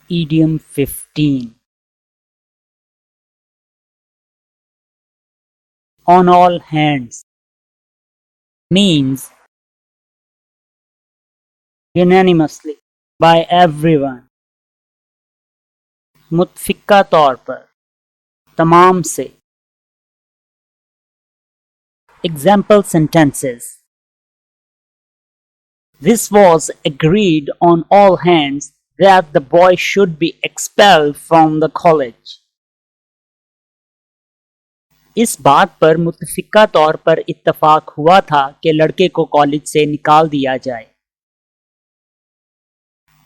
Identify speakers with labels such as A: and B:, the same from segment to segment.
A: Idiom 15. On all hands means unanimously, by everyone. मुत्फिका तौर पर, तमाम से. Example sentences. This was agreed on all hands that the boy should be expelled from the college. इस बात पर मुत्फिका तौर पर इत्तफाक हुआ था कि लड़के को कॉलेज से निकाल दिया जाए.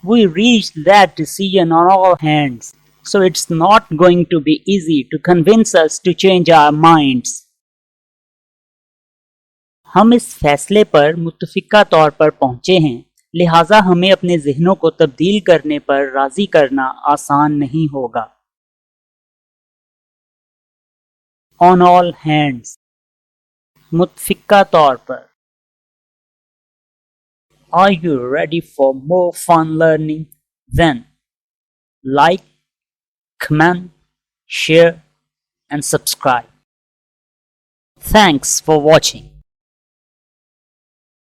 A: We reached that decision on all hands, so it's not going to be easy to convince us to change our minds. हम इस फैसले पर मुत्फिका तौर पर पहुंचे हैं, लिहाजा हमें अपने ज़हनों को तब्दील करने पर राज़ी करना आसान नहीं होगा. On all hands, मुत्फिका तौर पर. Are you ready for more fun learning? Then like, comment, share and subscribe. Thanks for watching.